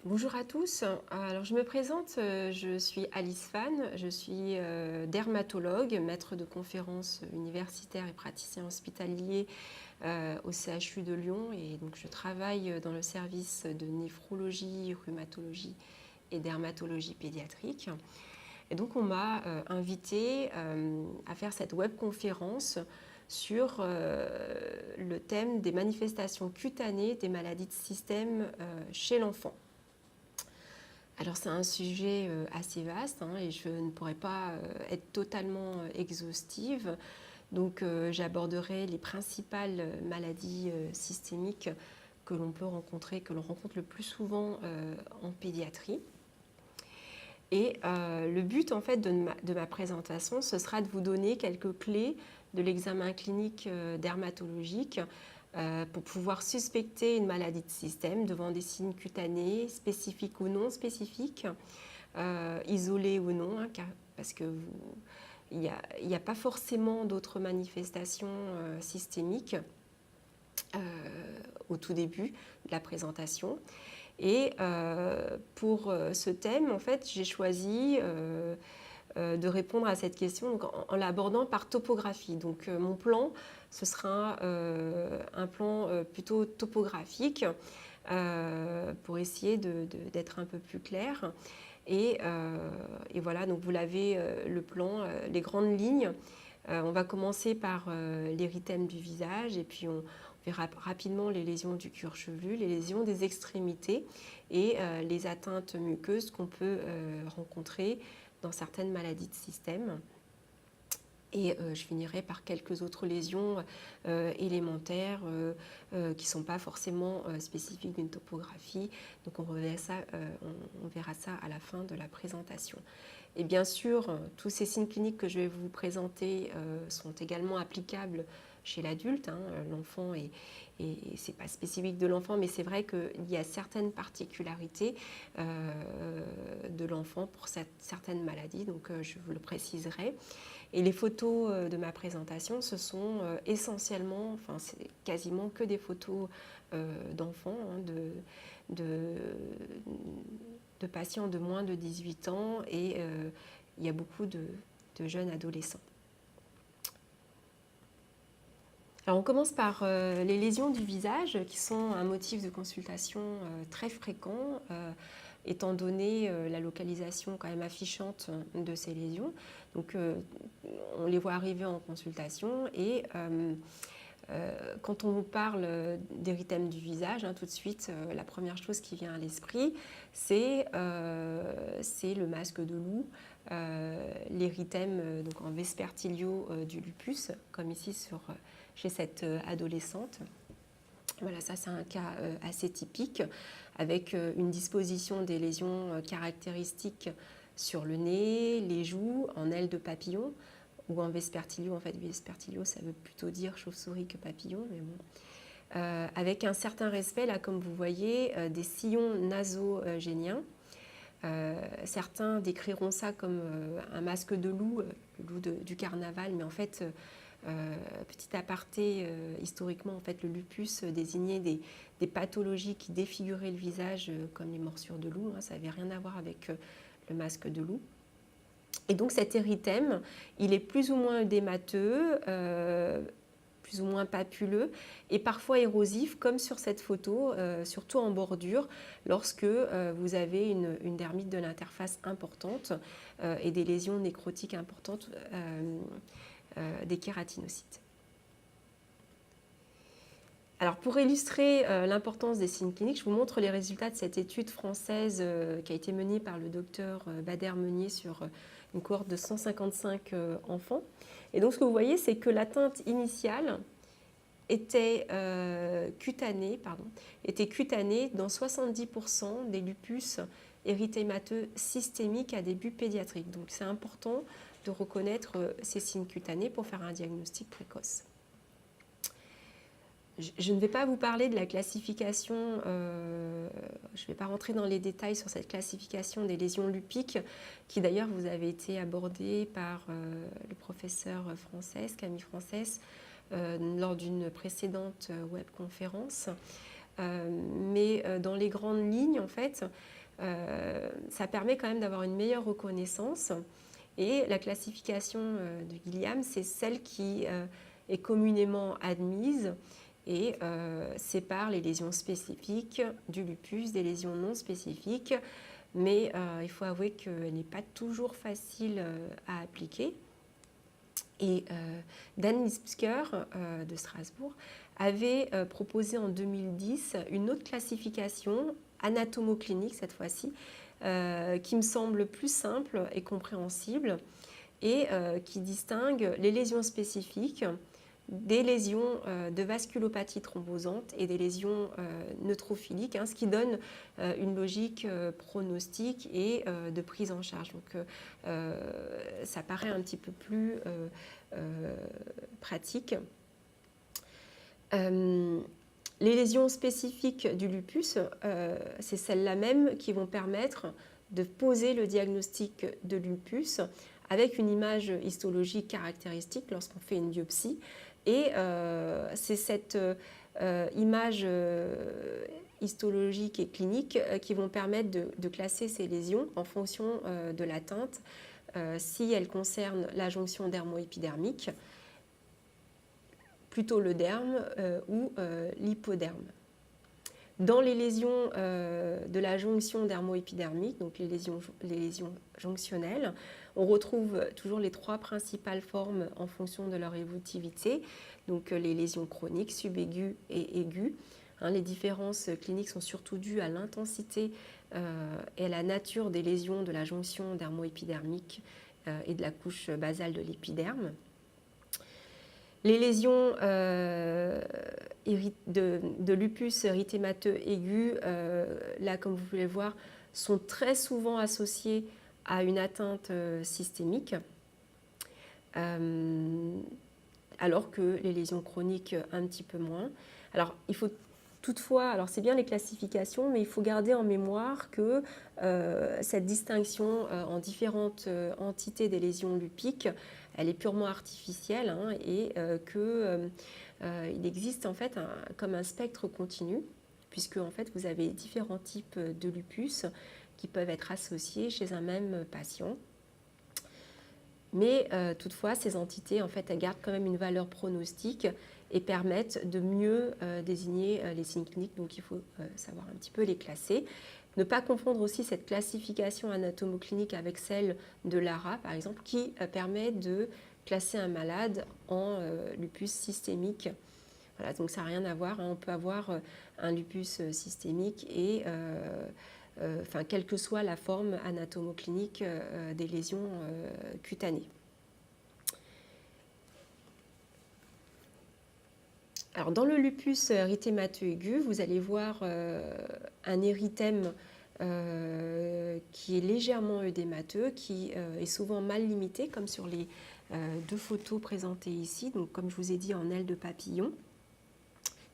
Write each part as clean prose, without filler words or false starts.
Bonjour à tous. Alors, je me présente, je suis Alice Fan, je suis dermatologue, maître de conférences universitaire et praticien hospitalier au CHU de Lyon. Et donc, je travaille dans le service de néphrologie, rhumatologie et dermatologie pédiatrique. Et donc, on m'a invité à faire cette webconférence sur le thème des manifestations cutanées des maladies de système chez l'enfant. Alors c'est un sujet assez vaste et je ne pourrais pas être totalement exhaustive. Donc j'aborderai les principales maladies systémiques que l'on peut rencontrer, que l'on rencontre le plus souvent en pédiatrie. Et le but en fait de ma présentation, ce sera de vous donner quelques clés de l'examen clinique dermatologique pour pouvoir suspecter une maladie de système devant des signes cutanés, spécifiques ou non spécifiques, isolés ou non, parce que il n'y a pas forcément d'autres manifestations systémiques au tout début de la présentation. Et pour ce thème, en fait, j'ai choisi de répondre à cette question donc, en l'abordant par topographie. Donc mon plan, ce sera un plan plutôt topographique pour essayer d'être un peu plus clair. Et voilà, donc vous l'avez le plan, les grandes lignes. On va commencer par l'érythème du visage et puis on verra rapidement les lésions du cuir chevelu, les lésions des extrémités et les atteintes muqueuses qu'on peut rencontrer dans certaines maladies de système. Et je finirai par quelques autres lésions élémentaires qui ne sont pas forcément spécifiques d'une topographie. Donc on verra ça à la fin de la présentation. Et bien sûr, tous ces signes cliniques que je vais vous présenter sont également applicables chez l'adulte. L'enfant et c'est pas spécifique de l'enfant, mais c'est vrai qu'il y a certaines particularités de l'enfant pour certaines maladies, donc je vous le préciserai. Et les photos de ma présentation, ce sont essentiellement, enfin c'est quasiment que des photos d'enfants, de patients de moins de 18 ans et il y a beaucoup de jeunes adolescents. Alors on commence par les lésions du visage qui sont un motif de consultation très fréquent étant donné la localisation quand même affichante de ces lésions. Donc on les voit arriver en consultation et quand on vous parle d'érythème du visage, tout de suite, la première chose qui vient à l'esprit, c'est le masque de loup, l'érythème donc en vespertilio du lupus, comme ici chez cette adolescente. Voilà, ça c'est un cas assez typique, avec une disposition des lésions caractéristiques sur le nez, les joues, en ailes de papillon, ou en vespertilio. En fait, vespertilio, ça veut plutôt dire chauve-souris que papillon, mais bon. Avec un certain respect, là, comme vous voyez, des sillons nasogéniens. Certains décriront ça comme un masque de loup, le loup du carnaval, mais en fait, petit aparté, historiquement, en fait, le lupus désignait des pathologies qui défiguraient le visage, comme les morsures de loup. Ça n'avait rien à voir avec le masque de loup. Et donc cet érythème, il est plus ou moins œdémateux, plus ou moins papuleux et parfois érosif, comme sur cette photo, surtout en bordure, lorsque vous avez une dermite de l'interface importante et des lésions nécrotiques importantes des kératinocytes. Alors pour illustrer l'importance des signes cliniques, je vous montre les résultats de cette étude française qui a été menée par le docteur Bader Meunier sur une cohorte de 155 enfants. Et donc ce que vous voyez, c'est que l'atteinte initiale était cutanée dans 70% des lupus érythémateux systémiques à début pédiatrique. Donc c'est important de reconnaître ces signes cutanés pour faire un diagnostic précoce. Je ne vais pas vous parler de la classification, je ne vais pas rentrer dans les détails sur cette classification des lésions lupiques, qui d'ailleurs vous avez été abordée par le professeur Camille Frances, lors d'une précédente webconférence. mais dans les grandes lignes, en fait, ça permet quand même d'avoir une meilleure reconnaissance. Et la classification de Gilliam, c'est celle qui est communément admise et sépare les lésions spécifiques du lupus des lésions non spécifiques. Mais il faut avouer qu'elle n'est pas toujours facile à appliquer. Et Dan Lipsker de Strasbourg avait proposé en 2010 une autre classification, anatomoclinique cette fois-ci, qui me semble plus simple et compréhensible et qui distingue les lésions spécifiques des lésions de vasculopathie thrombosante et des lésions neutrophiliques, ce qui donne une logique pronostique et de prise en charge. Donc ça paraît un petit peu plus pratique. Les lésions spécifiques du lupus, c'est celles-là même qui vont permettre de poser le diagnostic de lupus avec une image histologique caractéristique lorsqu'on fait une biopsie. Et c'est cette image histologique et clinique qui vont permettre de classer ces lésions en fonction de l'atteinte, si elles concernent la jonction dermo-épidermique, plutôt le derme ou l'hypoderme. Dans les lésions de la jonction dermo-épidermique, donc les lésions jonctionnelles, on retrouve toujours les trois principales formes en fonction de leur évolutivité, donc les lésions chroniques, subaiguës et aiguës. Les différences cliniques sont surtout dues à l'intensité et à la nature des lésions de la jonction dermo-épidermique et de la couche basale de l'épiderme. Les lésions de lupus érythémateux aigu, là comme vous pouvez le voir, sont très souvent associées à une atteinte systémique, alors que les lésions chroniques un petit peu moins. Alors il faut toutefois, alors c'est bien les classifications, mais il faut garder en mémoire que cette distinction en différentes entités des lésions lupiques, elle est purement artificielle et qu'il existe en fait comme un spectre continu, puisque en fait vous avez différents types de lupus qui peuvent être associés chez un même patient. Mais toutefois, ces entités, en fait, elles gardent quand même une valeur pronostique et permettent de mieux désigner les signes cliniques. Donc, il faut savoir un petit peu les classer. Ne pas confondre aussi cette classification anatomoclinique avec celle de Lara, par exemple, qui permet de classer un malade en lupus systémique. Voilà, donc ça n'a rien à voir. On peut avoir un lupus systémique et quelle que soit la forme anatomoclinique des lésions cutanées. Alors, dans le lupus érythémateux aigu, vous allez voir un érythème qui est légèrement œdémateux, qui est souvent mal limité, comme sur les deux photos présentées ici, donc comme je vous ai dit en aile de papillon.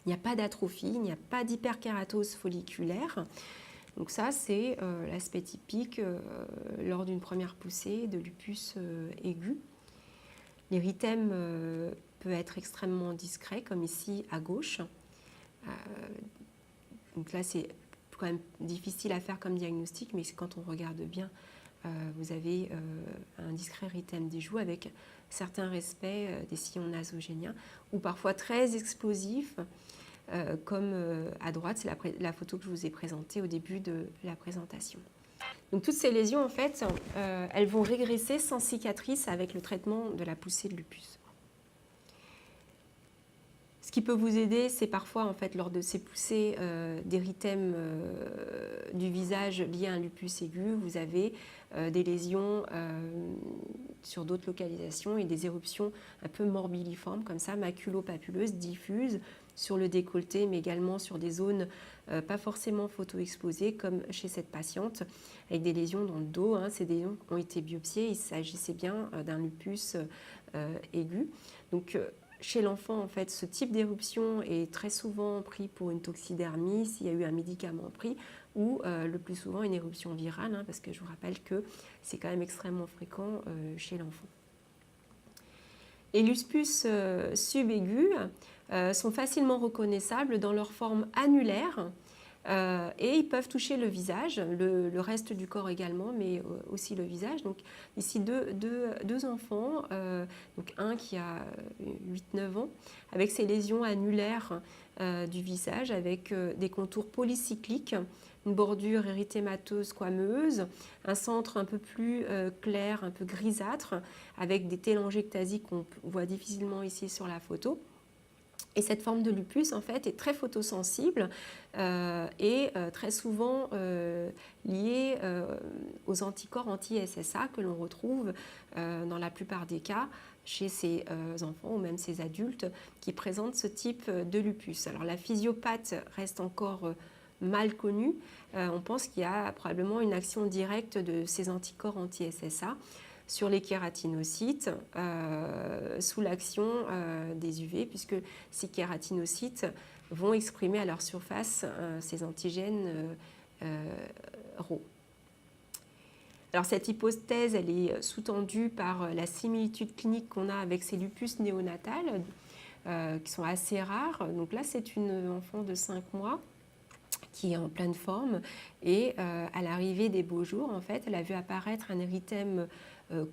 Il n'y a pas d'atrophie, il n'y a pas d'hyperkératose folliculaire. Donc ça, c'est l'aspect typique lors d'une première poussée de lupus aigu. L'érythème peut être extrêmement discret, comme ici à gauche. Donc là, c'est quand même difficile à faire comme diagnostic, mais quand on regarde bien, vous avez un discret érythème des joues avec certains respects des sillons nasogéniens, ou parfois très explosifs, comme à droite, c'est la photo que je vous ai présentée au début de la présentation. Donc toutes ces lésions, en fait, elles vont régresser sans cicatrice avec le traitement de la poussée de lupus. Ce qui peut vous aider, c'est parfois, en fait, lors de ces poussées d'érythème du visage liées à un lupus aigu, vous avez des lésions sur d'autres localisations et des éruptions un peu morbilliformes, comme ça, maculo-papuleuses, diffuses, sur le décolleté, mais également sur des zones pas forcément photo-exposées, comme chez cette patiente, avec des lésions dans le dos. Ces lésions ont été biopsiées, il s'agissait bien d'un lupus aigu. Donc, chez l'enfant, en fait, ce type d'éruption est très souvent pris pour une toxidermie, s'il y a eu un médicament pris, ou le plus souvent une éruption virale, parce que je vous rappelle que c'est quand même extrêmement fréquent chez l'enfant. Les lupus subaigus sont facilement reconnaissables dans leur forme annulaire et ils peuvent toucher le visage, le reste du corps également, mais aussi le visage. Donc ici deux enfants, donc un qui a 8-9 ans, avec ses lésions annulaires du visage, avec des contours polycycliques, une bordure érythémateuse squameuse, un centre un peu plus clair, un peu grisâtre, avec des télangiectasies qu'on voit difficilement ici sur la photo. Et cette forme de lupus, en fait, est très photosensible et très souvent liée aux anticorps anti-SSA que l'on retrouve dans la plupart des cas chez ces enfants ou même ces adultes qui présentent ce type de lupus. Alors la physiopathie reste encore mal connue. On pense qu'il y a probablement une action directe de ces anticorps anti-SSA sur les kératinocytes sous l'action des UV, puisque ces kératinocytes vont exprimer à leur surface ces antigènes RAW. Alors cette hypothèse, elle est sous-tendue par la similitude clinique qu'on a avec ces lupus néonatales, qui sont assez rares. Donc là, c'est une enfant de 5 mois qui est en pleine forme et à l'arrivée des beaux jours, en fait, elle a vu apparaître un érythème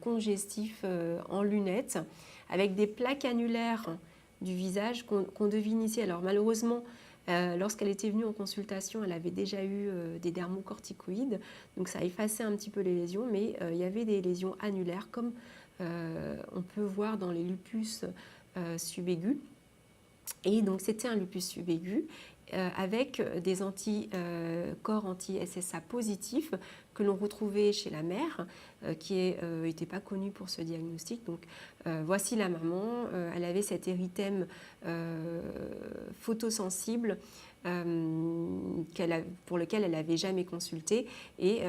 congestif en lunettes avec des plaques annulaires du visage qu'on devine ici. Alors malheureusement, lorsqu'elle était venue en consultation, elle avait déjà eu des dermocorticoïdes, donc ça a effacé un petit peu les lésions, mais il y avait des lésions annulaires comme on peut voir dans les lupus subaigus. Et donc c'était un lupus subaigu avec des anticorps anti-SSA positifs que l'on retrouvait chez la mère, qui n'était pas connue pour ce diagnostic. Donc voici la maman, elle avait cet érythème photosensible pour lequel elle n'avait jamais consulté, et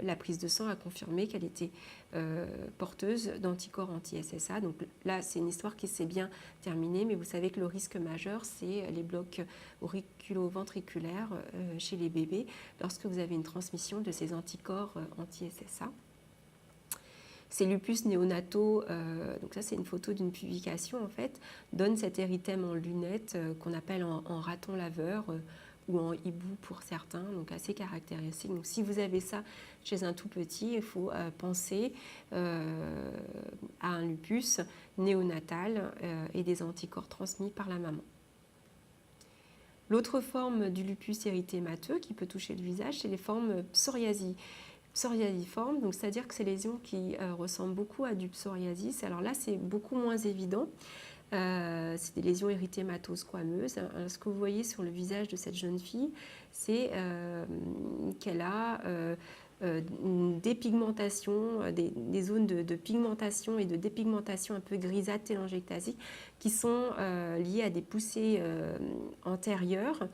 la prise de sang a confirmé qu'elle était porteuse d'anticorps anti-SSA. Donc là, c'est une histoire qui s'est bien terminée, mais vous savez que le risque majeur, c'est les blocs auriculo-ventriculaires chez les bébés lorsque vous avez une transmission de ces anticorps anti-SSA. Ces lupus néonataux, donc ça c'est une photo d'une publication en fait, donnent cet érythème en lunettes qu'on appelle en raton laveur ou en hibou pour certains, donc assez caractéristique. Donc si vous avez ça chez un tout petit, il faut penser à un lupus néonatal et des anticorps transmis par la maman. L'autre forme du lupus érythémateux qui peut toucher le visage, c'est les formes psoriasiformes, donc c'est-à-dire que c'est les lésions qui ressemblent beaucoup à du psoriasis. Alors là, c'est beaucoup moins évident. C'est des lésions érythémato-squameuses. Ce que vous voyez sur le visage de cette jeune fille, c'est qu'elle a une dépigmentation, des zones de pigmentation et de dépigmentation un peu grisâtre télangiectasique qui sont liées à des poussées antérieures.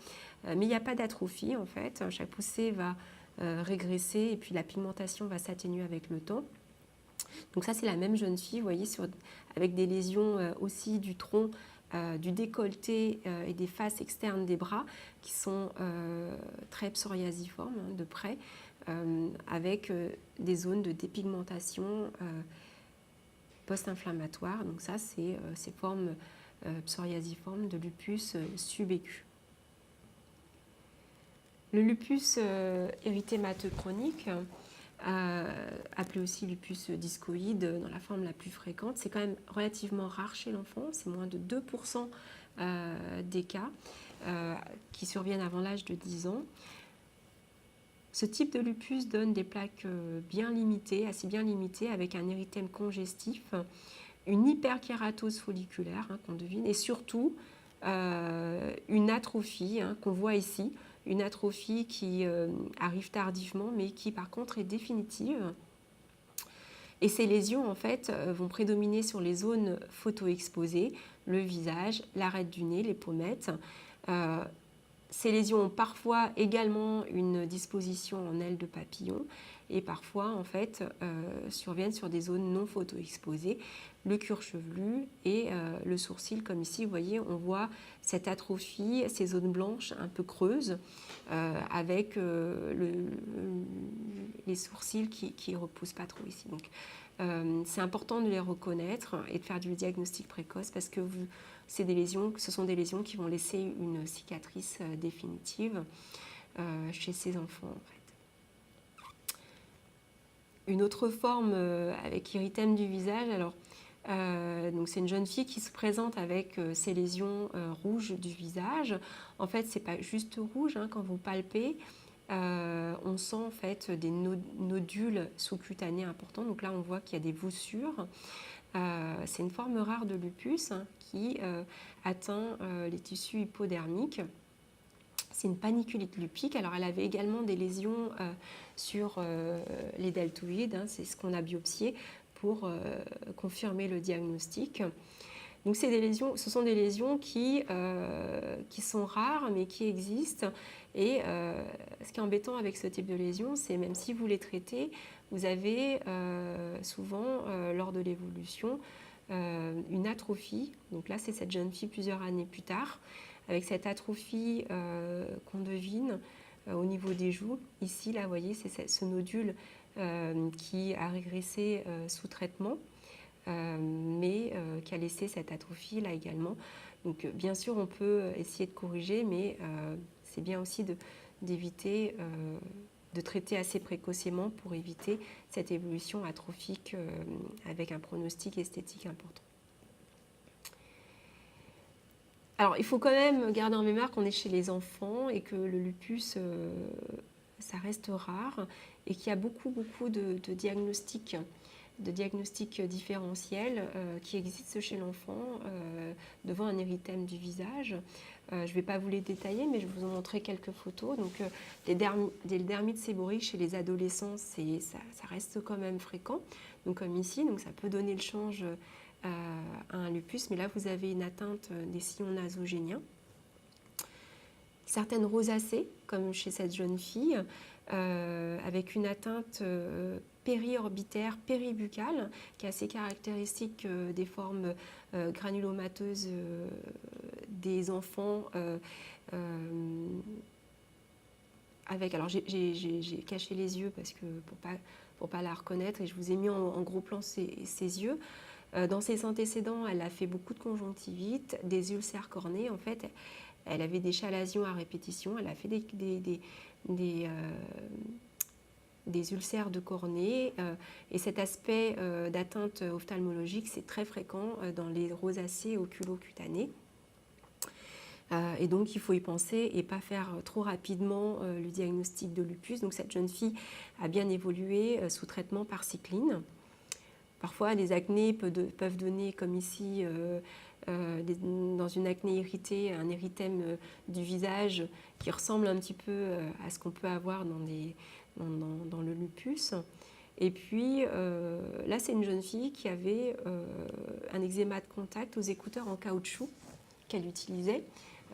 Mais il n'y a pas d'atrophie en fait. Chaque poussée va régresser et puis la pigmentation va s'atténuer avec le temps. Donc ça c'est la même jeune fille, vous voyez, avec des lésions aussi du tronc, du décolleté et des faces externes des bras qui sont très psoriasiformes de près, avec des zones de dépigmentation post-inflammatoire. Donc ça c'est ces formes psoriasiformes de lupus subaigu. Le lupus érythémateux chronique, appelé aussi lupus discoïde dans la forme la plus fréquente, c'est quand même relativement rare chez l'enfant, c'est moins de 2% des cas qui surviennent avant l'âge de 10 ans. Ce type de lupus donne des plaques bien limitées, assez bien limitées, avec un érythème congestif, une hyperkératose folliculaire qu'on devine, et surtout une atrophie qu'on voit ici, une atrophie qui arrive tardivement, mais qui par contre est définitive. Et ces lésions en fait vont prédominer sur les zones photoexposées, le visage, l'arête du nez, les pommettes. Ces lésions ont parfois également une disposition en aile de papillon et parfois en fait surviennent sur des zones non photoexposées, le cuir chevelu et le sourcil, comme ici vous voyez, on voit cette atrophie, ces zones blanches un peu creuses avec les sourcils qui ne repoussent pas trop ici. Donc C'est important de les reconnaître et de faire du diagnostic précoce parce que ce sont des lésions qui vont laisser une cicatrice définitive chez ces enfants en fait. Une autre forme avec érythème du visage, donc c'est une jeune fille qui se présente avec ces lésions rouges du visage. En fait, c'est pas juste rouge, hein, quand vous palpez, on sent en fait des nodules sous-cutanés importants. Donc là, on voit qu'il y a des voussures. C'est une forme rare de lupus hein, qui atteint les tissus hypodermiques. C'est une paniculite lupique. Alors, elle avait également des lésions sur les deltoïdes. Hein, c'est ce qu'on a biopsié pour confirmer le diagnostic. Donc, ce sont des lésions qui sont rares, mais qui existent. Et ce qui est embêtant avec ce type de lésions, c'est même si vous les traitez, vous avez souvent, lors de l'évolution, une atrophie. Donc là, c'est cette jeune fille plusieurs années plus tard, avec cette atrophie qu'on devine au niveau des joues. Ici, là, vous voyez, c'est ce nodule qui a régressé sous traitement, mais qui a laissé cette atrophie là également. Donc, bien sûr, on peut essayer de corriger, mais c'est bien aussi d'éviter de traiter assez précocement pour éviter cette évolution atrophique avec un pronostic esthétique important. Alors, il faut quand même garder en mémoire qu'on est chez les enfants et que le lupus, ça reste rare et qu'il y a beaucoup de diagnostics différentiels qui existent chez l'enfant devant un érythème du visage. Je ne vais pas vous les détailler, mais je vais vous en montrer quelques photos. Donc, les dermites séborrheiques chez les adolescents, ça reste quand même fréquent. Donc, comme ici, donc ça peut donner le change à un lupus, mais là vous avez une atteinte des sillons nasogéniens. Certaines rosacées, comme chez cette jeune fille, avec une atteinte périorbitaire, péribuccale, qui est assez caractéristique des formes granulomateuses des enfants. Alors j'ai caché les yeux parce que pour pas la reconnaître, et je vous ai mis en gros plan ses yeux. Dans ses antécédents, elle a fait beaucoup de conjonctivite, des ulcères cornés. En fait, elle avait des chalazions à répétition. Elle a fait des ulcères de cornée. Et cet aspect d'atteinte ophtalmologique, c'est très fréquent dans les rosacées oculocutanées. Et donc, il faut y penser et pas faire trop rapidement le diagnostic de lupus. Donc, cette jeune fille a bien évolué sous traitement par cycline. Parfois, les acnés peuvent donner, comme ici, dans une acné irritée, un érythème du visage qui ressemble un petit peu à ce qu'on peut avoir dans le lupus. Et puis, là, c'est une jeune fille qui avait un eczéma de contact aux écouteurs en caoutchouc qu'elle utilisait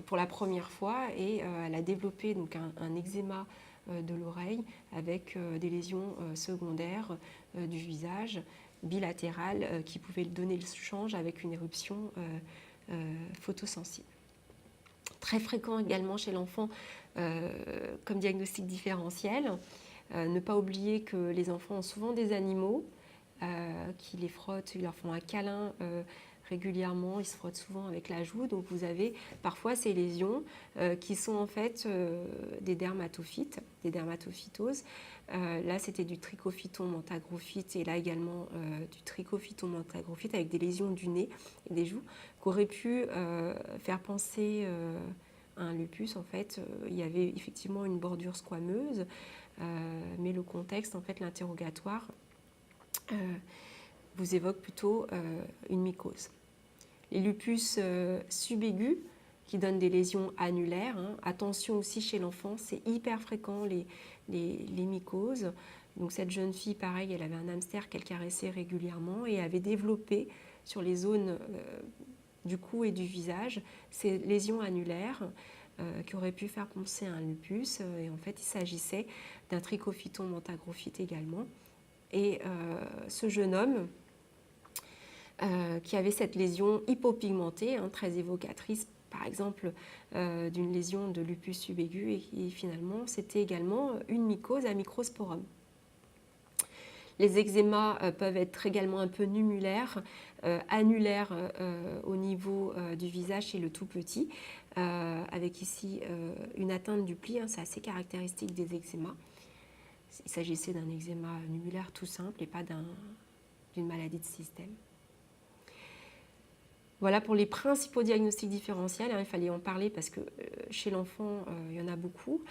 pour la première fois. Et elle a développé donc, un eczéma de l'oreille avec des lésions secondaires du visage, bilatérale qui pouvait donner le change avec une éruption photosensible. Très fréquent également chez l'enfant comme diagnostic différentiel. Ne pas oublier que les enfants ont souvent des animaux qui les frottent, ils leur font un câlin régulièrement, ils se frottent souvent avec la joue. Donc vous avez parfois ces lésions qui sont en fait des dermatophytes, des dermatophytoses. Là, c'était du trichophyton mentagrophyte et là également du trichophyton mentagrophyte avec des lésions du nez et des joues qui auraient pu faire penser à un lupus. En fait, il y avait effectivement une bordure squameuse, mais le contexte, en fait, l'interrogatoire vous évoque plutôt une mycose. Les lupus subaigus qui donnent des lésions annulaires. Hein. Attention aussi chez l'enfant, c'est hyper fréquent les mycoses. Donc cette jeune fille, pareil, elle avait un hamster qu'elle caressait régulièrement et avait développé sur les zones du cou et du visage ces lésions annulaires qui auraient pu faire penser à un lupus. Et en fait, il s'agissait d'un trichophyton mentagrophyte également. Et ce jeune homme qui avait cette lésion hypopigmentée, hein, très évocatrice, par exemple, d'une lésion de lupus subaigu, et finalement, c'était également une mycose à microsporum. Les eczémas peuvent être également un peu numulaires, annulaires au niveau du visage chez le tout petit, avec ici une atteinte du pli, c'est assez caractéristique des eczémas. Il s'agissait d'un eczéma numulaire tout simple et pas d'une maladie de système. Voilà pour les principaux diagnostics différentiels. Il fallait en parler parce que chez l'enfant, il y en a beaucoup.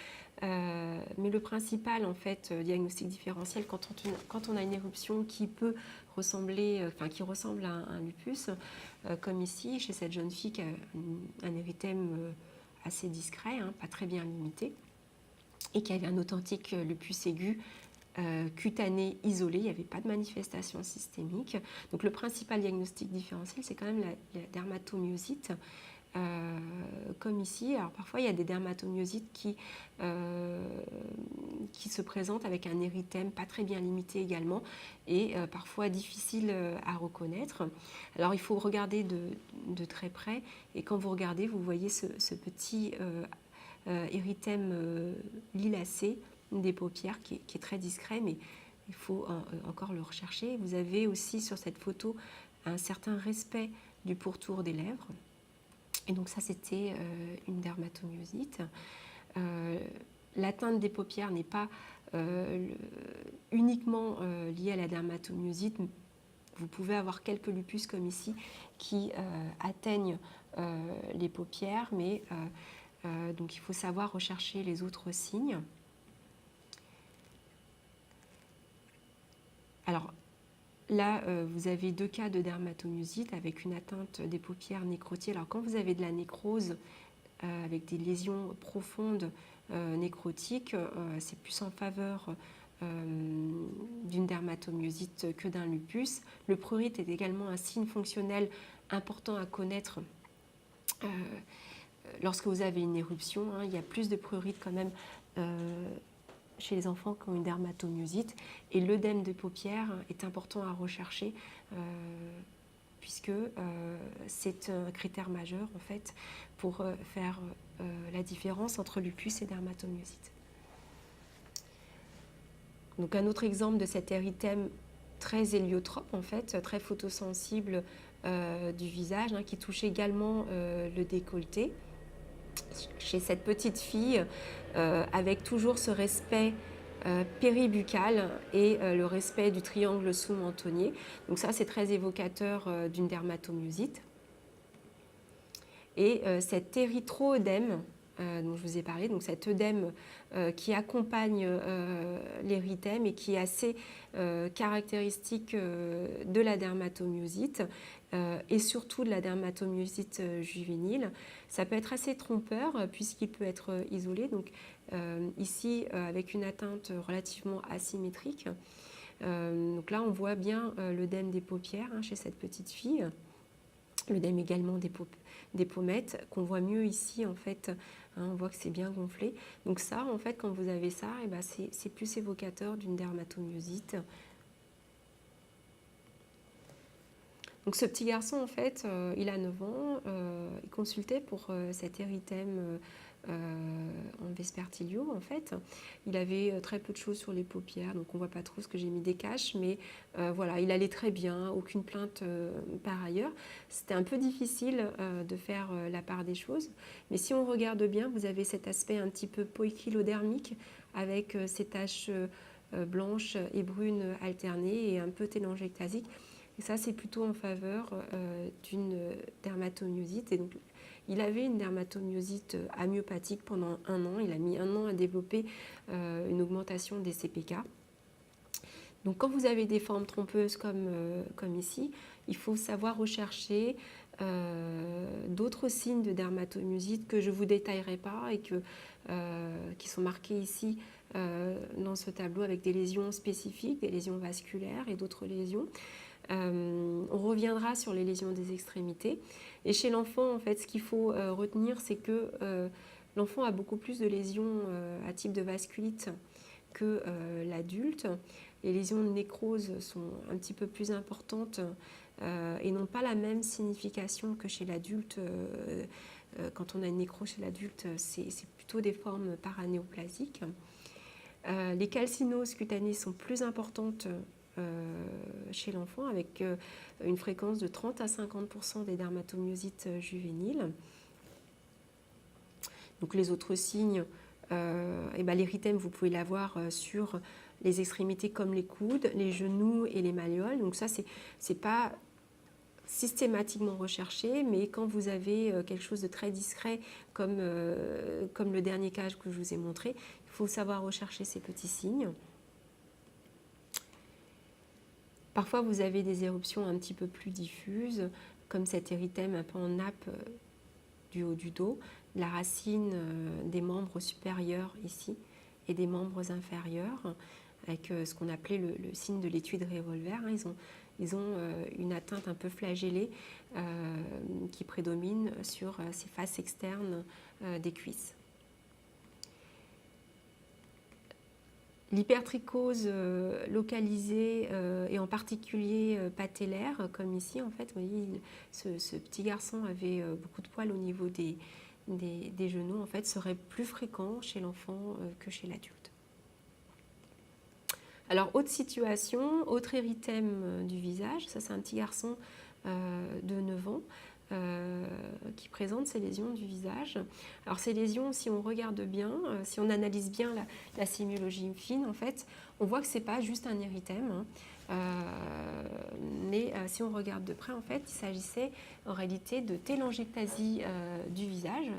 Mais le principal diagnostic différentiel, quand on a une éruption qui peut ressembler, qui ressemble à un lupus, comme ici, chez cette jeune fille qui a un érythème assez discret, pas très bien limité, et qui avait un authentique lupus aigu cutané isolé, il n'y avait pas de manifestation systémique. Donc le principal diagnostic différentiel, c'est quand même la dermatomyosite, comme ici. Alors parfois, il y a des dermatomyosites qui se présentent avec un érythème pas très bien limité également, et parfois difficile à reconnaître. Alors il faut regarder de très près, et quand vous regardez, vous voyez ce petit érythème lilacé des paupières qui est très discret, mais il faut encore le rechercher. Vous avez aussi sur cette photo un certain respect du pourtour des lèvres. Et donc ça, c'était une dermatomyosite. L'atteinte des paupières n'est pas uniquement liée à la dermatomyosite. Vous pouvez avoir quelques lupus comme ici qui atteignent les paupières, mais donc il faut savoir rechercher les autres signes. Alors là, vous avez 2 cas de dermatomyosite avec une atteinte des paupières nécrotées. Alors quand vous avez de la nécrose avec des lésions profondes nécrotiques, c'est plus en faveur d'une dermatomyosite que d'un lupus. Le prurite est également un signe fonctionnel important à connaître lorsque vous avez une éruption. Il y a plus de prurite quand même chez les enfants qui ont une dermatomyosite, et l'œdème de paupières est important à rechercher puisque c'est un critère majeur en fait pour faire la différence entre lupus et dermatomyosite. Donc un autre exemple de cet érythème très héliotrope en fait, très photosensible du visage, qui touche également le décolleté. Chez cette petite fille, avec toujours ce respect péribuccal et le respect du triangle sous-mentonnier. Donc ça, c'est très évocateur d'une dermatomyosite. Et cet érythroœdème dont je vous ai parlé, donc cet œdème qui accompagne l'érythème et qui est assez caractéristique de la dermatomyosite et surtout de la dermatomyosite juvénile. Ça peut être assez trompeur puisqu'il peut être isolé, donc ici avec une atteinte relativement asymétrique. Donc là on voit bien l'œdème des paupières chez cette petite fille, l'œdème également des pommettes qu'on voit mieux ici en fait. On voit que c'est bien gonflé. Donc ça, en fait, quand vous avez ça, c'est plus évocateur d'une dermatomyosite. Donc ce petit garçon, en fait, il a 9 ans. Il consultait pour cet érythème en vespertilio, en fait. Il avait très peu de choses sur les paupières, donc on ne voit pas trop ce que j'ai mis des caches, mais voilà, il allait très bien, aucune plainte par ailleurs. C'était un peu difficile de faire la part des choses, mais si on regarde bien, vous avez cet aspect un petit peu poikilodermique avec ces taches blanches et brunes alternées et un peu télangiectasiques. Et ça, c'est plutôt en faveur d'une dermatomyosite. Et donc, il avait une dermatomyosite amyopathique pendant 1 an. Il a mis 1 an à développer une augmentation des CPK. Donc, quand vous avez des formes trompeuses comme ici, il faut savoir rechercher d'autres signes de dermatomyosite que je ne vous détaillerai pas et qui sont marqués ici dans ce tableau avec des lésions spécifiques, des lésions vasculaires et d'autres lésions. On reviendra sur les lésions des extrémités. Et chez l'enfant, en fait, ce qu'il faut retenir, c'est que l'enfant a beaucoup plus de lésions à type de vasculite que l'adulte. Les lésions de nécrose sont un petit peu plus importantes et n'ont pas la même signification que chez l'adulte. Quand on a une nécrose chez l'adulte, c'est plutôt des formes paranéoplasiques. Les calcinoses cutanées sont plus importantes chez l'enfant avec une fréquence de 30 à 50% des dermatomyosites juvéniles. Donc les autres signes, l'érythème, vous pouvez l'avoir sur les extrémités comme les coudes, les genoux et les malléoles. Donc ça, c'est pas systématiquement recherché, mais quand vous avez quelque chose de très discret comme le dernier cas que je vous ai montré, il faut savoir rechercher ces petits signes. Parfois, vous avez des éruptions un petit peu plus diffuses, comme cet érythème un peu en nappe du haut du dos, la racine des membres supérieurs ici et des membres inférieurs, avec ce qu'on appelait le signe de l'étui de revolver. Ils ont une atteinte un peu flagellée qui prédomine sur ces faces externes des cuisses. L'hypertrichose localisée et en particulier patellaire, comme ici, en fait, vous voyez, ce petit garçon avait beaucoup de poils au niveau des genoux, en fait, serait plus fréquent chez l'enfant que chez l'adulte. Alors, autre situation, autre érythème du visage, ça c'est un petit garçon de 9 ans qui présente ces lésions du visage. Alors ces lésions, si on regarde bien, si on analyse bien la sémiologie fine, en fait, on voit que ce n'est pas juste un érythème, mais si on regarde de près, en fait, il s'agissait en réalité de télangiectasie du visage.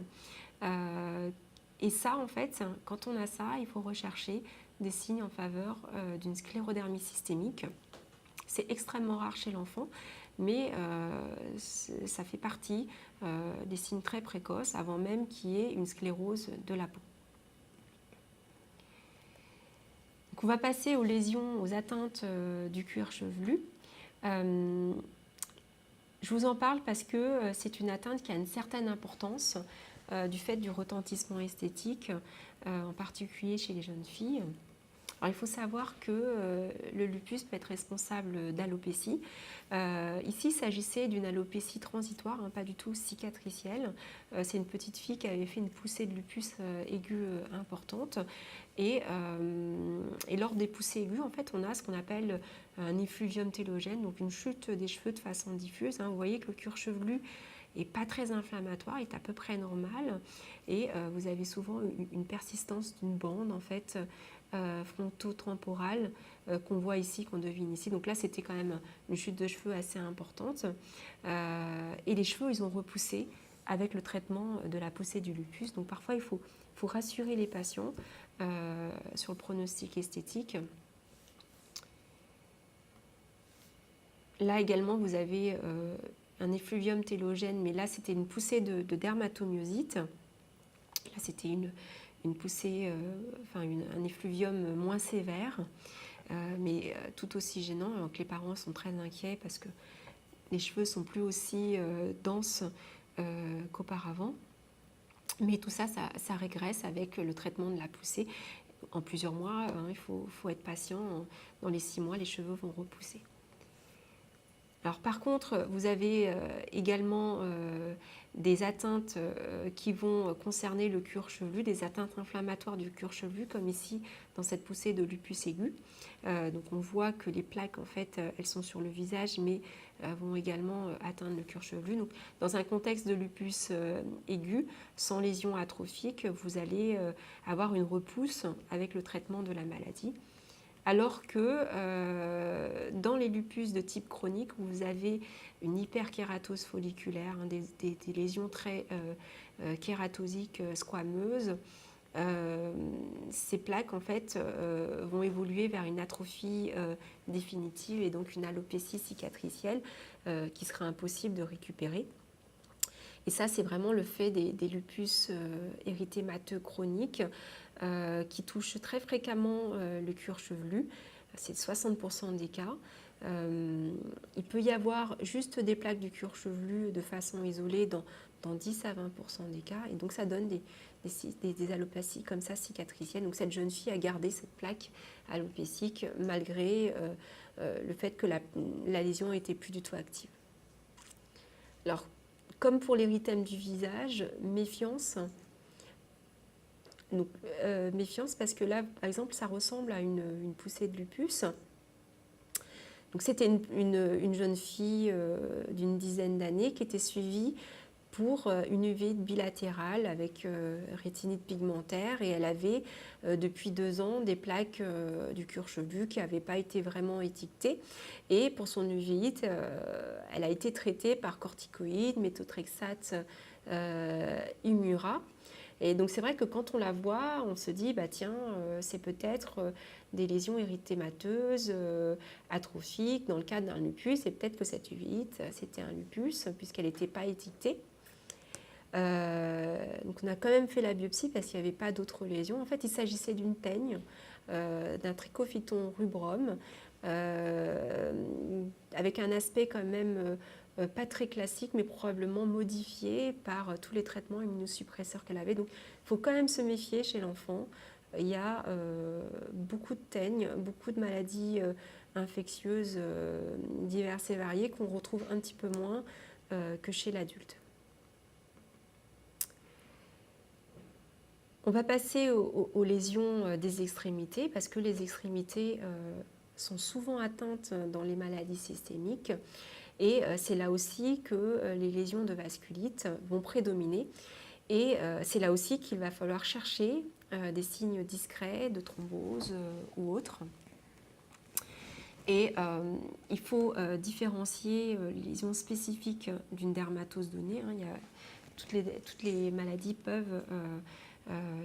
Et ça, en fait, quand on a ça, il faut rechercher des signes en faveur d'une sclérodermie systémique. C'est extrêmement rare chez l'enfant, mais ça fait partie des signes très précoces avant même qu'il y ait une sclérose de la peau. Donc on va passer aux lésions, aux atteintes du cuir chevelu. Je vous en parle parce que c'est une atteinte qui a une certaine importance du fait du retentissement esthétique, en particulier chez les jeunes filles. Alors, il faut savoir que le lupus peut être responsable d'alopécie. Ici, il s'agissait d'une alopécie transitoire, pas du tout cicatricielle. C'est une petite fille qui avait fait une poussée de lupus aiguë importante. Et lors des poussées aiguës, en fait, on a ce qu'on appelle un effluvium télogène, donc une chute des cheveux de façon diffuse. Vous voyez que le cuir chevelu n'est pas très inflammatoire, est à peu près normal. Et vous avez souvent une persistance d'une bande, en fait, fronto-temporale qu'on voit ici, qu'on devine ici. Donc là, c'était quand même une chute de cheveux assez importante. Et les cheveux, ils ont repoussé avec le traitement de la poussée du lupus. Donc parfois, il faut rassurer les patients sur le pronostic esthétique. Là également, vous avez un effluvium télogène, mais là, c'était une poussée de dermatomyosite. Là, c'était une poussée, un effluvium moins sévère, mais tout aussi gênant. Alors que les parents sont très inquiets parce que les cheveux sont plus aussi denses qu'auparavant. Mais tout ça, ça régresse avec le traitement de la poussée. En plusieurs mois, il faut être patient. Dans les 6 mois, les cheveux vont repousser. Alors par contre, vous avez également des atteintes qui vont concerner le cuir chevelu, des atteintes inflammatoires du cuir chevelu, comme ici dans cette poussée de lupus aigu. Donc on voit que les plaques, en fait, elles sont sur le visage, mais vont également atteindre le cuir chevelu. Donc, dans un contexte de lupus aigu, sans lésion atrophique, vous allez avoir une repousse avec le traitement de la maladie. Alors que dans les lupus de type chronique, vous avez une hyperkératose folliculaire, des lésions très kératosiques squameuses. Ces plaques, en fait, vont évoluer vers une atrophie définitive et donc une alopécie cicatricielle qui sera impossible de récupérer. Et ça, c'est vraiment le fait des lupus érythémateux chroniques qui touchent très fréquemment le cuir chevelu. C'est 60% des cas. Il peut y avoir juste des plaques du cuir chevelu de façon isolée dans 10 à 20% des cas. Et donc, ça donne des alopécies comme ça cicatricielles. Donc, cette jeune fille a gardé cette plaque alopécique malgré le fait que la lésion n'était plus du tout active. Alors, comme pour l'érythème du visage, méfiance. Donc, méfiance parce que là, par exemple, ça ressemble à une poussée de lupus. Donc c'était une jeune fille d'une dizaine d'années qui était suivie pour une uvite bilatérale avec rétinite pigmentaire, et elle avait depuis 2 ans des plaques du cuir chevelu qui n'avaient pas été vraiment étiquetées, et pour son uvite elle a été traitée par corticoïdes, méthotrexate, Humura. Et donc c'est vrai que quand on la voit, on se dit bah tiens, c'est peut-être des lésions érythémateuses, atrophiques dans le cadre d'un lupus, et peut-être que cette uvite c'était un lupus puisqu'elle n'était pas étiquetée. Donc on a quand même fait la biopsie parce qu'il n'y avait pas d'autres lésions. En fait, il s'agissait d'une teigne, d'un Trichophyton rubrum, avec un aspect quand même pas très classique, mais probablement modifié par tous les traitements immunosuppresseurs qu'elle avait. Donc il faut quand même se méfier chez l'enfant. Il y a beaucoup de teignes, beaucoup de maladies infectieuses diverses et variées qu'on retrouve un petit peu moins que chez l'adulte. On va passer aux lésions des extrémités, parce que les extrémités sont souvent atteintes dans les maladies systémiques, et c'est là aussi que les lésions de vasculite vont prédominer, et c'est là aussi qu'il va falloir chercher des signes discrets de thrombose ou autres. Et il faut différencier les lésions spécifiques d'une dermatose donnée. Il y a, toutes les maladies peuvent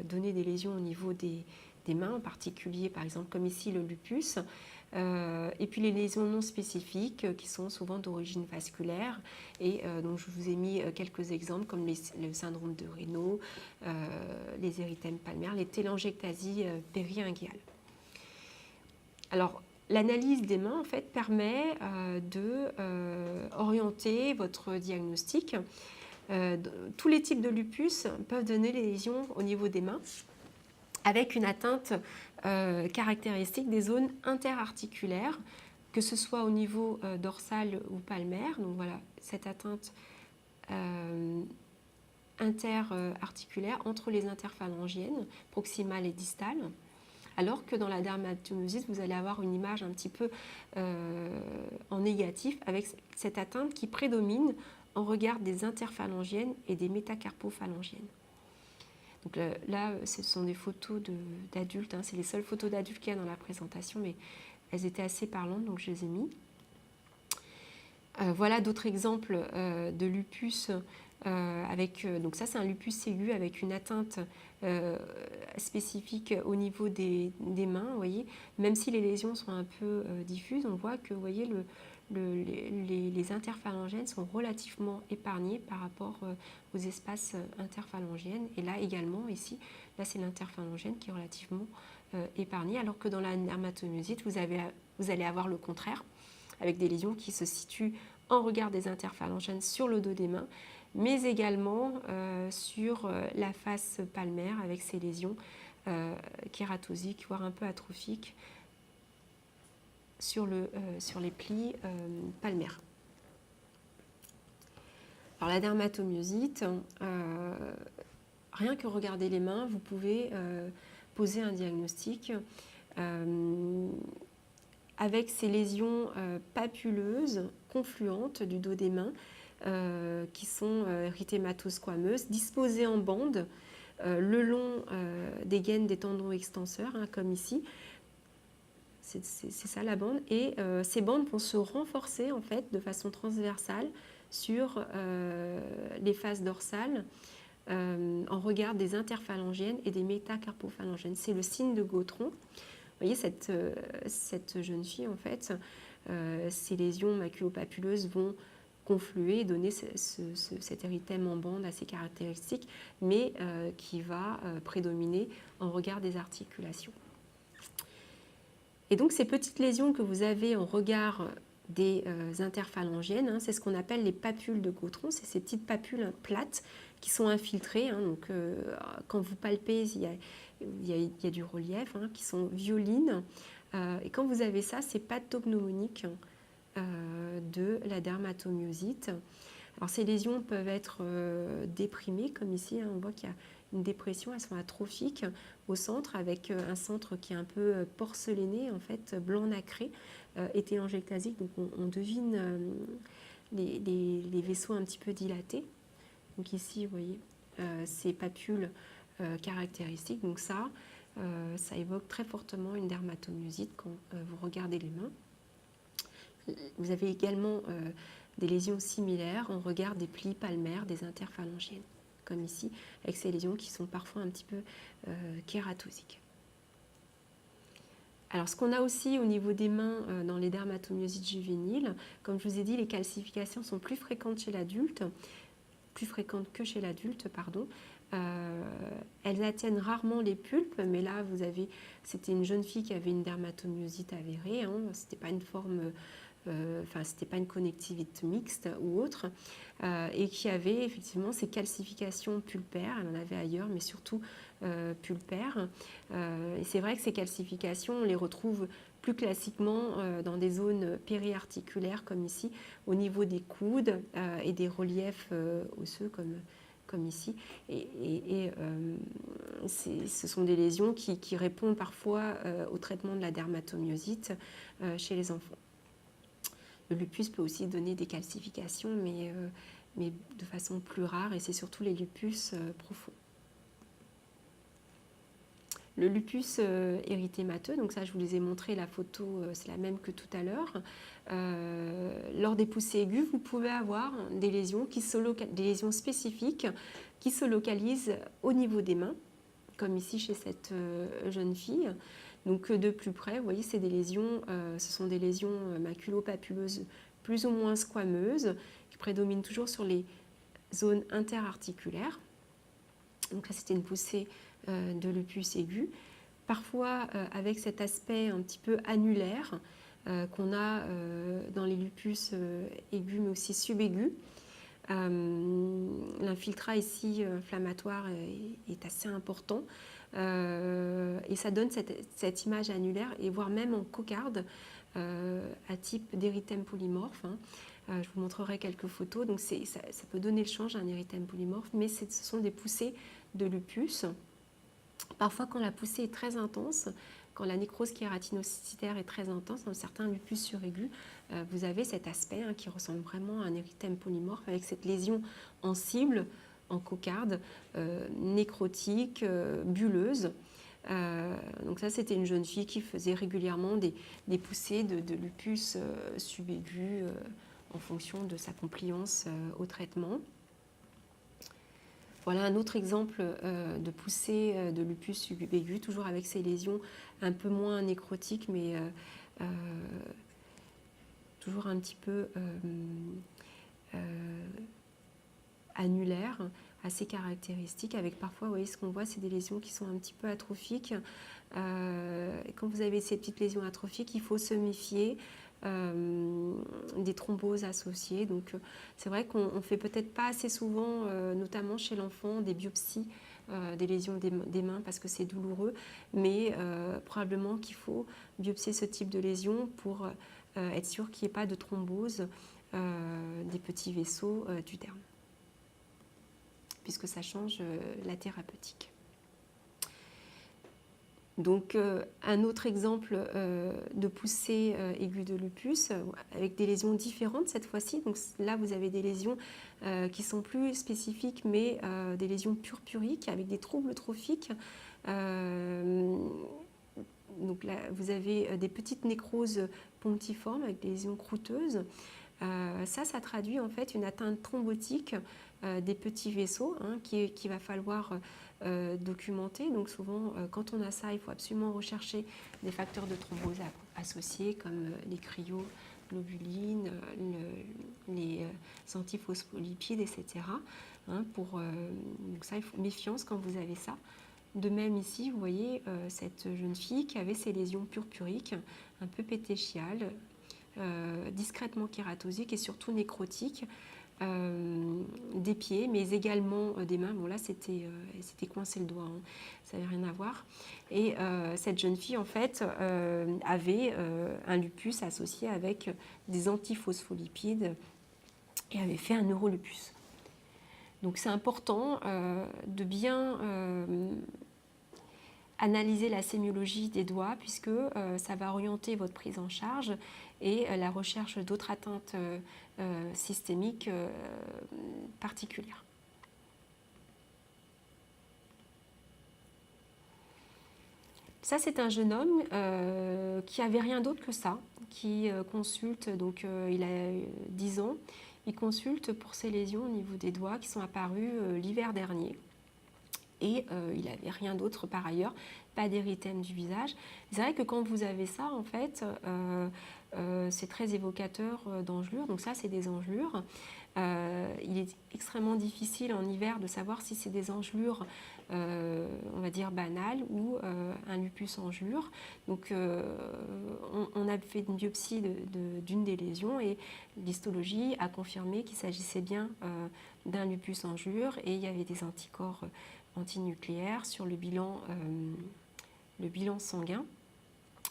donner des lésions au niveau des mains, en particulier par exemple comme ici le lupus, et puis les lésions non spécifiques qui sont souvent d'origine vasculaire, et donc je vous ai mis quelques exemples comme le syndrome de Raynaud, les érythèmes palmaires, les télangiectasies périinguiales. Alors l'analyse des mains en fait permet de orienter votre diagnostic. Tous les types de lupus peuvent donner les lésions au niveau des mains, avec une atteinte caractéristique des zones interarticulaires, que ce soit au niveau dorsal ou palmaire. Donc voilà, cette atteinte interarticulaire entre les interphalangiennes, proximales et distales. Alors que dans la dermatomyosite, vous allez avoir une image un petit peu en négatif, avec cette atteinte qui prédomine en regard des interphalangiennes et des métacarpophalangiennes. Donc là, ce sont des photos d'adultes, c'est les seules photos d'adultes qu'il y a dans la présentation, mais elles étaient assez parlantes, donc je les ai mis. Voilà d'autres exemples de lupus, donc ça c'est un lupus aigu avec une atteinte spécifique au niveau des mains, vous voyez. Même si les lésions sont un peu diffuses, on voit que vous voyez, les interphalangiennes sont relativement épargnées par rapport aux espaces interphalangiennes. Et là également, ici, là c'est l'interphalangienne qui est relativement épargnée, alors que dans la dermatomyosite, vous allez avoir le contraire, avec des lésions qui se situent en regard des interphalangiennes sur le dos des mains, mais également sur la face palmaire avec ces lésions kératosiques, voire un peu atrophiques, sur les plis palmaires. Alors la dermatomyosite, rien que regarder les mains, vous pouvez poser un diagnostic avec ces lésions papuleuses, confluentes du dos des mains, qui sont érythématosquameuses, disposées en bandes le long des gaines des tendons extenseurs, comme ici. C'est ça la bande, et ces bandes vont se renforcer en fait de façon transversale sur les faces dorsales en regard des interphalangiennes et des métacarpophalangiennes. C'est le signe de Gautron. Vous voyez cette jeune fille en fait, ces lésions maculopapuleuses vont confluer et donner cet érythème en bande assez caractéristique, mais qui va prédominer en regard des articulations. Et donc ces petites lésions que vous avez en regard des interphalangiennes, c'est ce qu'on appelle les papules de Gautron, c'est ces petites papules plates qui sont infiltrées, donc quand vous palpez, il y a du relief, qui sont violines, et quand vous avez ça, c'est pathognomonique de la dermatomyosite. Alors ces lésions peuvent être déprimées, comme ici, on voit qu'il une dépression, elles sont atrophiques au centre, avec un centre qui est un peu porcelané, en fait, blanc nacré, et télangiectasique. Donc on devine les vaisseaux un petit peu dilatés. Donc ici, vous voyez, ces papules caractéristiques. Donc ça évoque très fortement une dermatomyosite quand vous regardez les mains. Vous avez également des lésions similaires. On regarde des plis palmaires, des interphalangiennes, comme ici, avec ces lésions qui sont parfois un petit peu kératosiques. Alors, ce qu'on a aussi au niveau des mains dans les dermatomyosites juvéniles, comme je vous ai dit, les calcifications sont plus fréquentes chez l'adulte, plus fréquentes que chez l'adulte, pardon. Elles atteignent rarement les pulpes, mais là, c'était une jeune fille qui avait une dermatomyosite avérée, hein, c'était pas une forme, c'était pas une connectivite mixte ou autre, et qui avait effectivement ces calcifications pulpaires. Elle en avait ailleurs, mais surtout pulpaires. Et c'est vrai que ces calcifications, on les retrouve plus classiquement dans des zones périarticulaires, comme ici, au niveau des coudes et des reliefs osseux, comme ici. Ce sont des lésions qui répondent parfois au traitement de la dermatomyosite chez les enfants. Le lupus peut aussi donner des calcifications, mais de façon plus rare, et c'est surtout les lupus profonds. Le lupus érythémateux, donc ça je vous les ai montré, la photo c'est la même que tout à l'heure. Lors des poussées aiguës, vous pouvez avoir des lésions, des lésions spécifiques qui se localisent au niveau des mains, comme ici chez cette jeune fille. Donc de plus près, vous voyez, c'est des lésions, ce sont des lésions maculopapuleuses plus ou moins squameuses, qui prédominent toujours sur les zones interarticulaires. Donc là, c'était une poussée de lupus aigu, parfois avec cet aspect un petit peu annulaire qu'on a dans les lupus aigus, mais aussi subaigus. L'infiltrat ici inflammatoire est assez important et ça donne cette image annulaire, et voire même en cocarde à type d'érythème polymorphe. Je vous montrerai quelques photos. Donc ça peut donner le change à un érythème polymorphe, mais ce sont des poussées de lupus. Parfois, quand la poussée est très intense, quand la nécrose kératinocytaire est très intense, dans certains lupus suraigus, vous avez cet aspect qui ressemble vraiment à un érythème polymorphe, avec cette lésion en cible, en cocarde, nécrotique, bulleuse. Donc ça, c'était une jeune fille qui faisait régulièrement des poussées de lupus subaigu en fonction de sa compliance au traitement. Voilà un autre exemple de poussée de lupus subaigu, toujours avec ces lésions un peu moins nécrotiques, mais toujours un petit peu annulaires, assez caractéristiques, avec parfois, vous voyez, ce qu'on voit, c'est des lésions qui sont un petit peu atrophiques. Et quand vous avez ces petites lésions atrophiques, il faut se méfier des thromboses associées. Donc c'est vrai qu'on ne fait peut-être pas assez souvent, notamment chez l'enfant, des biopsies des lésions des mains parce que c'est douloureux, mais probablement qu'il faut biopsier ce type de lésion pour être sûr qu'il n'y ait pas de thrombose des petits vaisseaux du derme, puisque ça change la thérapeutique. Donc un autre exemple de poussée aiguë de lupus avec des lésions différentes cette fois-ci. Donc là vous avez des lésions qui sont plus spécifiques, mais des lésions purpuriques avec des troubles trophiques. Donc là vous avez des petites nécroses pontiformes avec des lésions croûteuses. Ça traduit en fait une atteinte thrombotique des petits vaisseaux qu'il va falloir documenter. Donc souvent, quand on a ça, il faut absolument rechercher des facteurs de thrombose associés comme les cryoglobulines, les antiphospholipides, etc. Donc ça, il faut méfiance quand vous avez ça. De même ici, vous voyez cette jeune fille qui avait ces lésions purpuriques, un peu pétéchiales, discrètement kératosiques et surtout nécrotiques, des pieds, mais également des mains. Bon là, c'était coincé le doigt, ça n'avait rien à voir. Et cette jeune fille, en fait, avait un lupus associé avec des antiphospholipides et avait fait un neurolupus. Donc c'est important de bien analyser la sémiologie des doigts puisque ça va orienter votre prise en charge et la recherche d'autres atteintes systémiques particulières. Ça, c'est un jeune homme qui avait rien d'autre que ça, qui consulte, donc il a 10 ans, il consulte pour ses lésions au niveau des doigts qui sont apparues l'hiver dernier. Et il n'avait rien d'autre par ailleurs, pas d'érythème du visage. C'est vrai que quand vous avez ça, en fait, c'est très évocateur d'engelures. Donc ça, c'est des engelures. Il est extrêmement difficile en hiver de savoir si c'est des engelures, on va dire banales, ou un lupus engelure. Donc on a fait une biopsie d'une des lésions et l'histologie a confirmé qu'il s'agissait bien d'un lupus engelure et il y avait des anticorps antinucléaires sur le bilan sanguin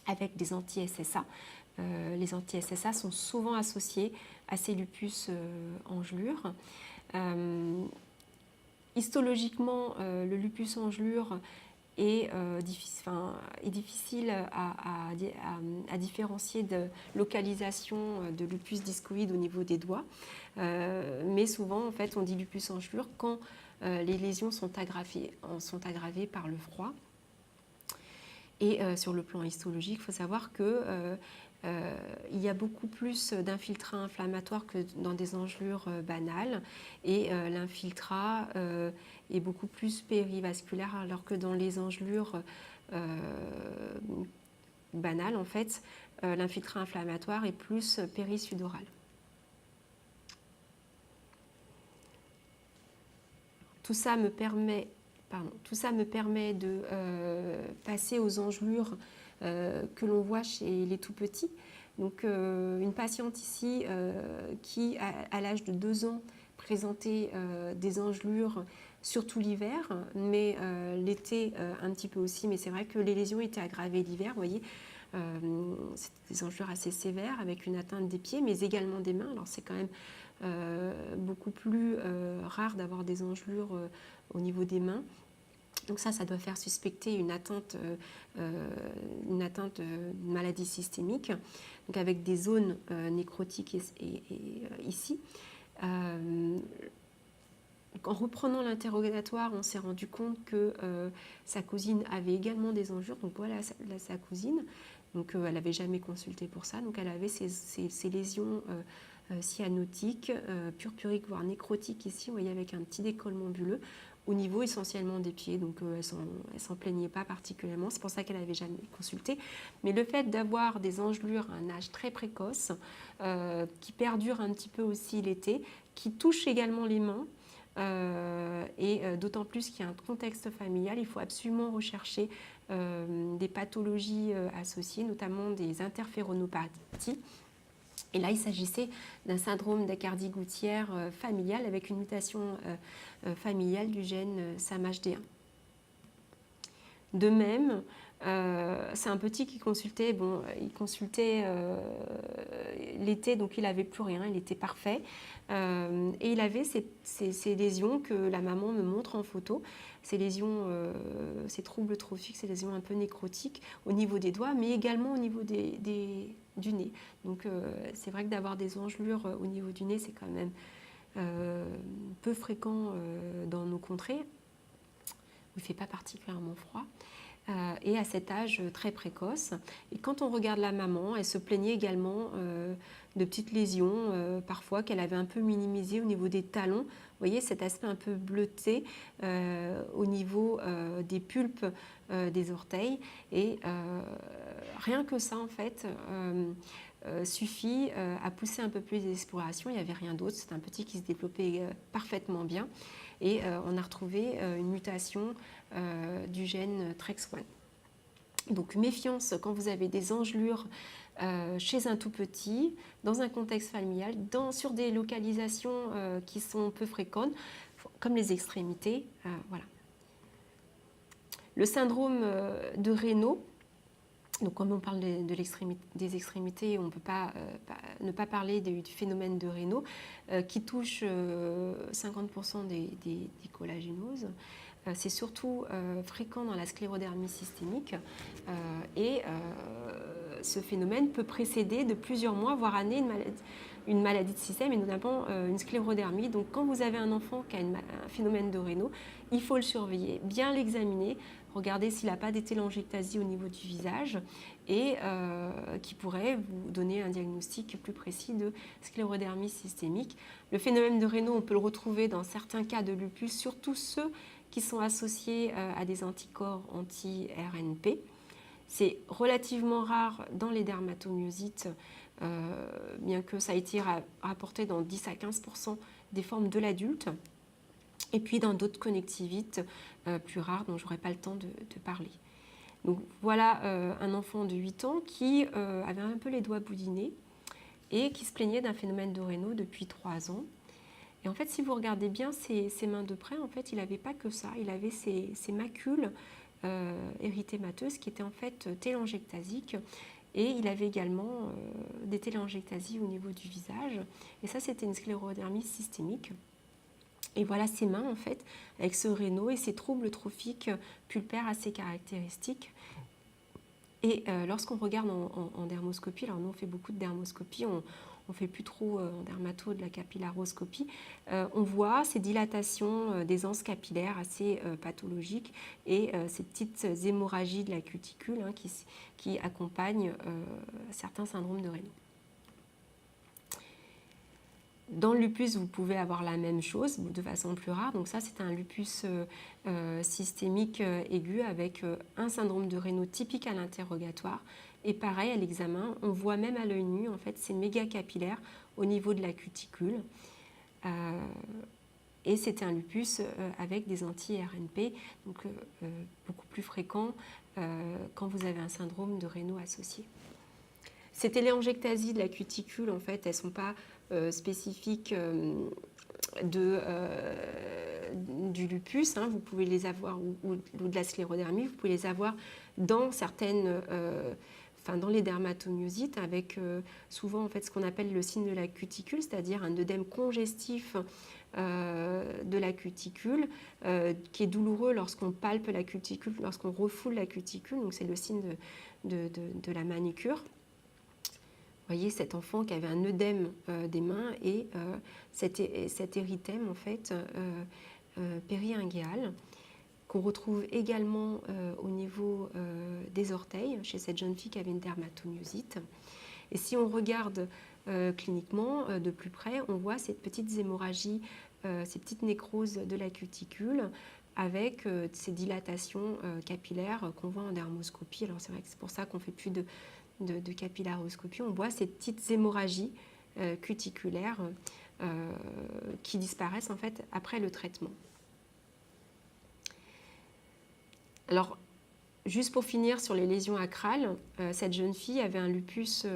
avec des anti-SSA. Les anti-SSA sont souvent associés à ces lupus engelures. Histologiquement, le lupus engelure est difficile à différencier de localisation de lupus discoïde au niveau des doigts. Mais souvent, en fait, on dit lupus engelure quand les lésions sont aggravées par le froid. Et sur le plan histologique, il faut savoir que il y a beaucoup plus d'infiltrats inflammatoires que dans des engelures banales et l'infiltrat est beaucoup plus périvasculaire alors que dans les engelures banales, en fait, l'infiltrat inflammatoire est plus périsudoral. Tout ça me permet de passer aux engelures que l'on voit chez les tout-petits. Donc, une patiente ici qui, à l'âge de 2 ans, présentait des engelures, surtout l'hiver, mais l'été un petit peu aussi. Mais c'est vrai que les lésions étaient aggravées l'hiver, vous voyez. C'était des engelures assez sévères avec une atteinte des pieds, mais également des mains. Alors, c'est quand même beaucoup plus rare d'avoir des engelures au niveau des mains. Donc ça doit faire suspecter une atteinte d'une maladie systémique, donc avec des zones nécrotiques ici. En reprenant l'interrogatoire, on s'est rendu compte que sa cousine avait également des engelures. Donc voilà sa cousine. Donc elle n'avait jamais consulté pour ça. Donc elle avait ces lésions cyanotiques, purpuriques, voire nécrotiques ici, vous voyez, avec un petit décollement bulleux au niveau essentiellement des pieds. Donc elle s'en plaignait pas particulièrement. C'est pour ça qu'elle n'avait jamais consulté. Mais le fait d'avoir des engelures à un âge très précoce, qui perdurent un petit peu aussi l'été, qui touchent également les mains, et d'autant plus qu'il y a un contexte familial, il faut absolument rechercher des pathologies associées, notamment des interféronopathies. Et là, il s'agissait d'un syndrome d'acardie gouttière familial avec une mutation familiale du gène SAMHD1. De même, c'est un petit qui consultait, il consultait l'été, donc il n'avait plus rien, il était parfait. Et il avait ces lésions que la maman me montre en photo, ces lésions, ces troubles trophiques, ces lésions un peu nécrotiques au niveau des doigts, mais également au niveau du nez. Donc c'est vrai que d'avoir des engelures au niveau du nez, c'est quand même peu fréquent dans nos contrées, où il ne fait pas particulièrement froid. Et à cet âge très précoce. Et quand on regarde la maman, elle se plaignait également de petites lésions, parfois qu'elle avait un peu minimisées au niveau des talons. Vous voyez cet aspect un peu bleuté au niveau des pulpes des orteils. Et rien que ça, en fait, suffit à pousser un peu plus d'exploration. Il n'y avait rien d'autre. C'est un petit qui se développait parfaitement bien. Et on a retrouvé une mutation du gène TREX1. Donc méfiance quand vous avez des engelures chez un tout petit, dans un contexte familial, sur des localisations qui sont peu fréquentes, comme les extrémités. Voilà. Le syndrome de Raynaud, Donc, comme on parle des extrémités, on ne peut pas ne pas parler du phénomène de Raynaud qui touche 50% des collagénoses. C'est surtout fréquent dans la sclérodermie systémique et ce phénomène peut précéder de plusieurs mois, voire années, une maladie de système et notamment une sclérodermie. Donc quand vous avez un enfant qui a un phénomène de Raynaud, il faut le surveiller, bien l'examiner, regarder s'il n'a pas des télangiectasies au niveau du visage et qui pourrait vous donner un diagnostic plus précis de sclérodermie systémique. Le phénomène de Raynaud, on peut le retrouver dans certains cas de lupus, surtout ceux qui sont associés à des anticorps anti-RNP. C'est relativement rare dans les dermatomyosites, bien que ça ait été rapporté dans 10 à 15% des formes de l'adulte. Et puis dans d'autres connectivites plus rares dont je n'aurai pas le temps de parler. Donc voilà un enfant de 8 ans qui avait un peu les doigts boudinés et qui se plaignait d'un phénomène de Raynaud depuis 3 ans. Et en fait, si vous regardez bien ses mains de près, en fait, il n'avait pas que ça. Il avait ses macules érythémateuses qui étaient en fait télangiectasiques. Et il avait également des télangiectasies au niveau du visage. Et ça, c'était une sclérodermie systémique. Et voilà ses mains, en fait, avec ce Raynaud et ces troubles trophiques pulpaires assez caractéristiques. Et lorsqu'on regarde en dermoscopie, alors nous, on fait beaucoup de dermoscopie, on ne fait plus trop en dermato de la capillaroscopie, on voit ces dilatations des anses capillaires assez pathologiques et ces petites hémorragies de la cuticule qui accompagnent certains syndromes de Raynaud. Dans le lupus, vous pouvez avoir la même chose de façon plus rare. Donc ça, c'est un lupus systémique aigu avec un syndrome de Raynaud typique à l'interrogatoire. Et pareil, à l'examen, on voit même à l'œil nu, en fait, c'est méga capillaire au niveau de la cuticule. Et c'était un lupus avec des anti-RNP, donc beaucoup plus fréquent quand vous avez un syndrome de Raynaud associé. Ces téléangiectasies de la cuticule, en fait, elles ne sont pas spécifiques du lupus. Vous pouvez les avoir, ou de la sclérodermie, vous pouvez les avoir dans certaines... dans les dermatomyosites, avec souvent en fait, ce qu'on appelle le signe de la cuticule, c'est-à-dire un œdème congestif de la cuticule, qui est douloureux lorsqu'on palpe la cuticule, lorsqu'on refoule la cuticule, donc c'est le signe de la manucure. Vous voyez cet enfant qui avait un œdème des mains et cet érythème en fait périinguéal qu'on retrouve également au niveau des orteils chez cette jeune fille qui avait une dermatomyosite. Et si on regarde cliniquement de plus près, on voit ces petites hémorragies, ces petites nécroses de la cuticule avec ces dilatations capillaires qu'on voit en dermoscopie. Alors c'est vrai que c'est pour ça qu'on ne fait plus de capillaroscopie, on voit ces petites hémorragies cuticulaires qui disparaissent en fait après le traitement. Alors, juste pour finir sur les lésions acrales, cette jeune fille avait un lupus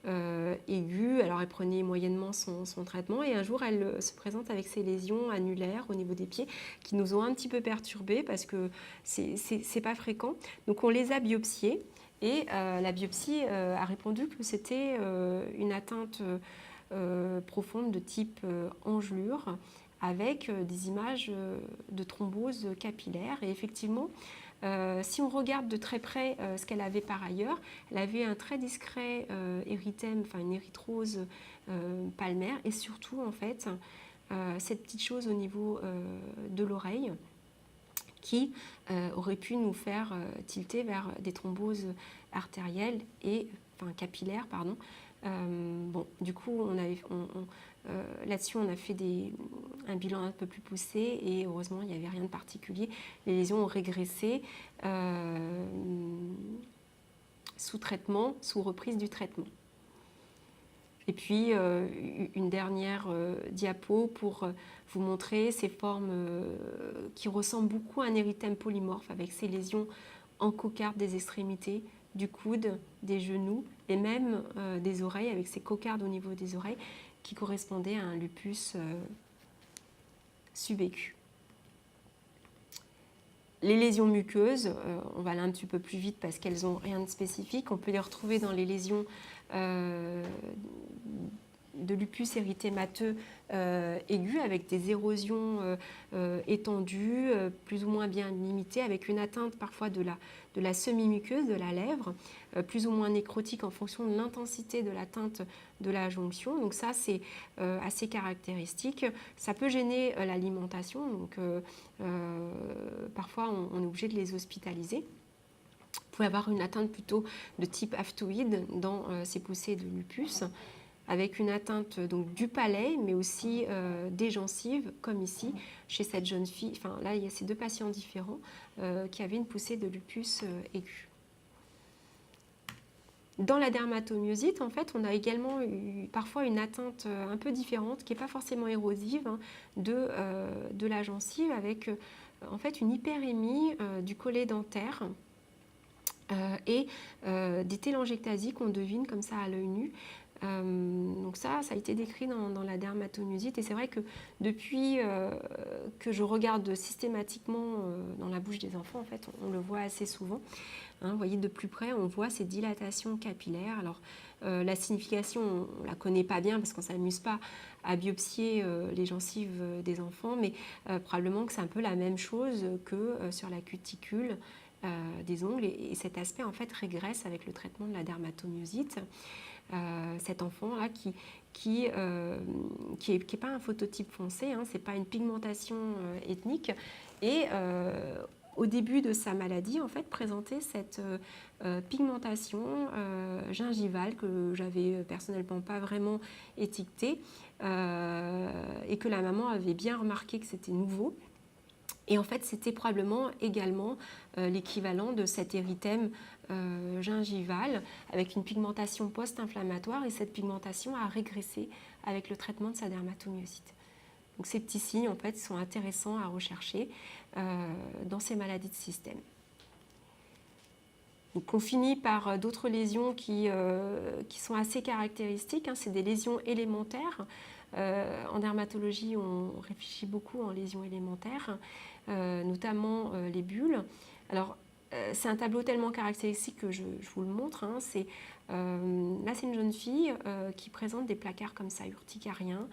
aigu, alors elle prenait moyennement son traitement et un jour elle se présente avec ces lésions annulaires au niveau des pieds qui nous ont un petit peu perturbés parce que c'est pas fréquent. Donc on les a biopsiées. Et la biopsie a répondu que c'était une atteinte profonde de type engelure avec des images de thrombose capillaire. Et effectivement, si on regarde de très près ce qu'elle avait par ailleurs, elle avait un très discret érythème, enfin une érythrose palmaire et surtout en fait cette petite chose au niveau de l'oreille qui aurait pu nous faire tilter vers des thromboses artérielles et capillaires, pardon. Bon, du coup, là-dessus, on a fait un bilan un peu plus poussé et heureusement, il n'y avait rien de particulier. Les lésions ont régressé sous traitement, sous reprise du traitement. Et puis, une dernière diapo pour vous montrer ces formes qui ressemblent beaucoup à un érythème polymorphe avec ces lésions en cocarde des extrémités, du coude, des genoux et même des oreilles avec ces cocardes au niveau des oreilles qui correspondaient à un lupus subaigu. Les lésions muqueuses, on va aller un petit peu plus vite parce qu'elles n'ont rien de spécifique. On peut les retrouver dans les lésions de lupus érythémateux aigu avec des érosions étendues, plus ou moins bien limitées, avec une atteinte parfois de la semi-muqueuse, de la lèvre, plus ou moins nécrotique en fonction de l'intensité de l'atteinte de la jonction. Donc ça, c'est assez caractéristique. Ça peut gêner l'alimentation, donc parfois on est obligé de les hospitaliser. Vous pouvez avoir une atteinte plutôt de type aftoïde dans ces poussées de lupus, avec une atteinte donc, du palais, mais aussi des gencives, comme ici, chez cette jeune fille. Enfin, là, il y a ces deux patients différents qui avaient une poussée de lupus aiguë. Dans la dermatomyosite, en fait, on a également eu parfois une atteinte un peu différente, qui n'est pas forcément érosive, hein, de la gencive, avec en fait une hyperémie du collet dentaire et des télangiectasies qu'on devine comme ça à l'œil nu. Donc ça a été décrit dans la dermatomyosite, et c'est vrai que depuis que je regarde systématiquement dans la bouche des enfants, en fait, on le voit assez souvent. Hein, vous voyez de plus près, on voit ces dilatations capillaires. Alors la signification, on ne la connaît pas bien parce qu'on ne s'amuse pas à biopsier les gencives des enfants, mais probablement que c'est un peu la même chose que sur la cuticule des ongles, et cet aspect en fait régresse avec le traitement de la dermatomyosite. Cet enfant-là qui est pas un phototype foncé, hein, c'est pas une pigmentation ethnique, et au début de sa maladie, en fait, présentait cette pigmentation gingivale que j'avais personnellement pas vraiment étiquetée, et que la maman avait bien remarqué que c'était nouveau. Et en fait, c'était probablement également l'équivalent de cet érythème gingival avec une pigmentation post-inflammatoire, et cette pigmentation a régressé avec le traitement de sa dermatomyosite. Donc ces petits signes en fait, sont intéressants à rechercher dans ces maladies de système. Donc on finit par d'autres lésions qui sont assez caractéristiques, hein, c'est des lésions élémentaires. En dermatologie, on réfléchit beaucoup en lésions élémentaires, notamment les bulles. Alors, c'est un tableau tellement caractéristique que je vous le montre. Hein. Là, c'est une jeune fille qui présente des placards comme ça, urticariens,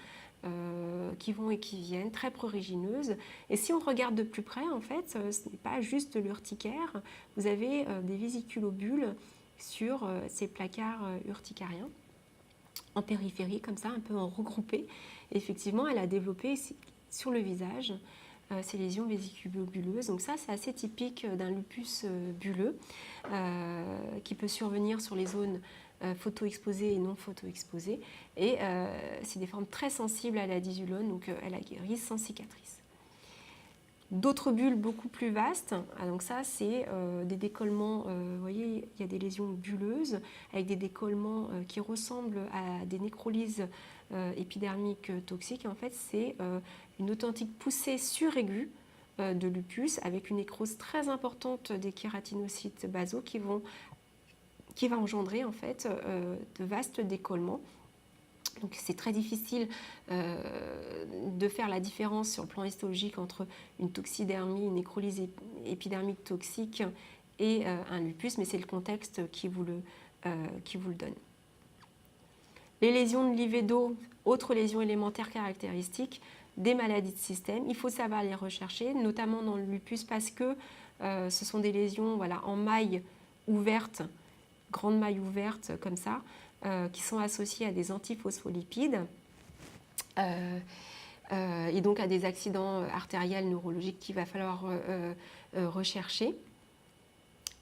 qui vont et qui viennent, très prurigineuses. Et si on regarde de plus près, en fait, ce n'est pas juste de l'urticaire. Vous avez des vésiculobules sur ces placards urticariens, en périphérie, comme ça, un peu en regroupé. Et effectivement, elle a développé sur le visage ces lésions vésiculobuleuses. Donc ça, c'est assez typique d'un lupus bulleux qui peut survenir sur les zones photo-exposées et non photo-exposées. Et c'est des formes très sensibles à la dizulone, donc elle a guéri sans cicatrice. D'autres bulles beaucoup plus vastes, donc ça c'est des décollements, vous voyez il y a des lésions bulleuses avec des décollements qui ressemblent à des nécrolyses épidermiques toxiques. Et en fait c'est une authentique poussée suraiguë de lupus avec une nécrose très importante des kératinocytes basaux qui va engendrer en fait de vastes décollements. Donc c'est très difficile de faire la différence sur le plan histologique entre une toxidermie, une nécrolyse épidermique toxique et un lupus, mais c'est le contexte qui vous le donne. Les lésions de Livedo, autres lésions élémentaires caractéristiques des maladies de système, il faut savoir les rechercher, notamment dans le lupus parce que ce sont des lésions voilà, en maille ouverte, grande maille ouverte comme ça, qui sont associés à des antiphospholipides et donc à des accidents artériels neurologiques qu'il va falloir rechercher.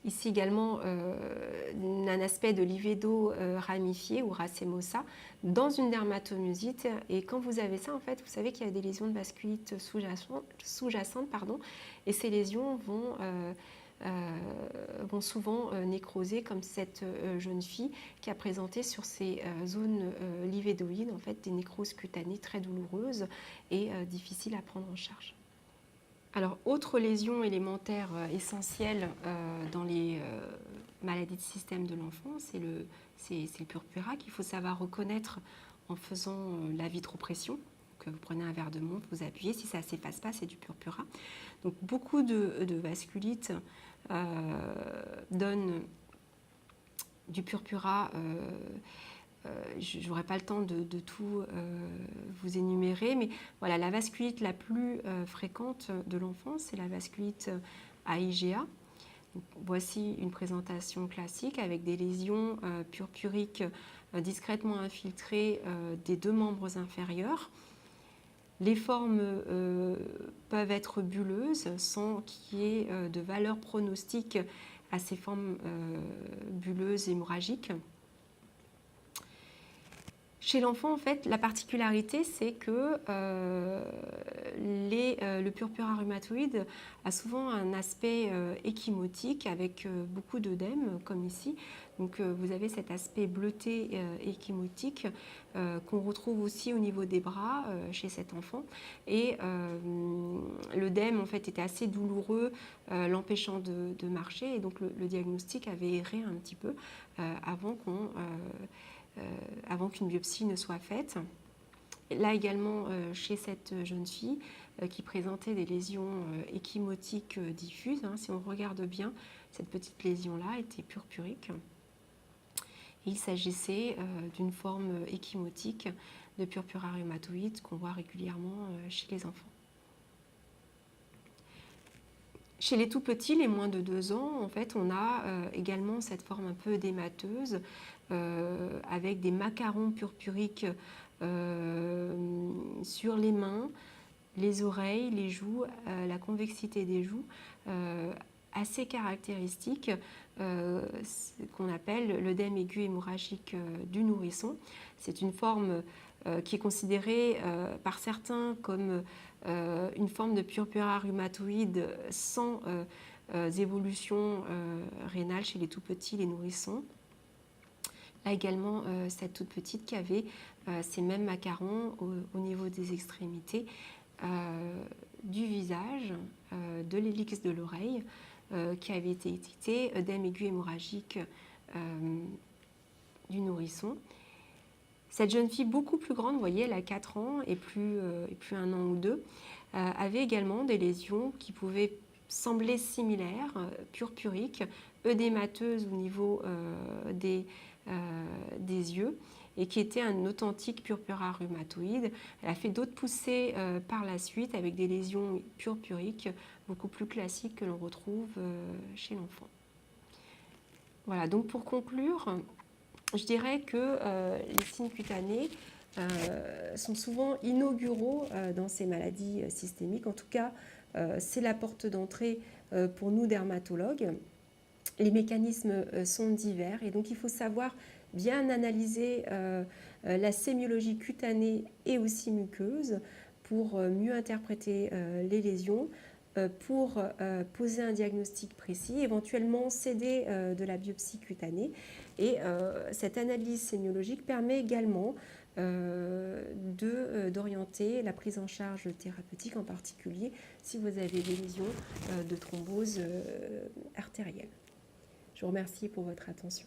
Ici également un aspect de livédo ramifié ou racemosa dans une dermatomyosite. Et quand vous avez ça, en fait, vous savez qu'il y a des lésions de vasculite sous-jacente, et ces lésions vont souvent nécroser, comme cette jeune fille qui a présenté sur ces zones livédoïdes en fait, des nécroses cutanées très douloureuses et difficiles à prendre en charge. Alors, autre lésion élémentaire essentielle dans les maladies de système de l'enfant, c'est le purpura qu'il faut savoir reconnaître en faisant la vitropression. Donc, vous prenez un verre de menthe, vous appuyez, si ça ne s'efface pas, c'est du purpura. Donc beaucoup de vasculites donnent du purpura. Je n'aurai pas le temps de tout vous énumérer, mais voilà, la vasculite la plus fréquente de l'enfant, c'est la vasculite à IgA. Donc, voici une présentation classique avec des lésions purpuriques discrètement infiltrées des deux membres inférieurs. Les formes peuvent être bulleuses sans qu'il y ait de valeur pronostique à ces formes bulleuses hémorragiques. Chez l'enfant, en fait, la particularité, c'est que le purpura rhumatoïde a souvent un aspect échymotique avec beaucoup d'œdème, comme ici. Donc, vous avez cet aspect bleuté échymotique qu'on retrouve aussi au niveau des bras chez cet enfant. Et l'œdème, en fait, était assez douloureux, l'empêchant de marcher. Et donc, le diagnostic avait erré un petit peu avant qu'une biopsie ne soit faite. Là également, chez cette jeune fille qui présentait des lésions échymotiques diffuses, si on regarde bien, cette petite lésion-là était purpurique. Il s'agissait d'une forme échymotique de purpura rhumatoïde qu'on voit régulièrement chez les enfants. Chez les tout petits, les moins de 2 ans, en fait, on a également cette forme un peu édémateuse avec des macarons purpuriques sur les mains, les oreilles, les joues, la convexité des joues, assez caractéristique, qu'on appelle l'œdème aigu hémorragique du nourrisson. C'est une forme qui est considérée par certains comme une forme de purpura rhumatoïde sans évolution rénale chez les tout petits, les nourrissons. Là également, cette toute petite qui avait ces mêmes macarons au niveau des extrémités du visage, de l'hélix de l'oreille, qui avait été étiqueté œdème aigu hémorragique du nourrisson. Cette jeune fille beaucoup plus grande, vous voyez, elle a 4 ans et plus 1 an ou 2, avait également des lésions qui pouvaient sembler similaires, purpuriques, œdémateuses au niveau des yeux et qui étaient un authentique purpura rhumatoïde. Elle a fait d'autres poussées par la suite avec des lésions purpuriques beaucoup plus classiques que l'on retrouve chez l'enfant. Voilà, donc pour conclure, je dirais que les signes cutanés sont souvent inauguraux dans ces maladies systémiques. En tout cas, c'est la porte d'entrée pour nous dermatologues. Les mécanismes sont divers et donc il faut savoir bien analyser la sémiologie cutanée et aussi muqueuse pour mieux interpréter les lésions, pour poser un diagnostic précis, éventuellement céder de la biopsie cutanée. Et cette analyse sémiologique permet également d'orienter la prise en charge thérapeutique, en particulier si vous avez des lésions de thrombose artérielle. Je vous remercie pour votre attention.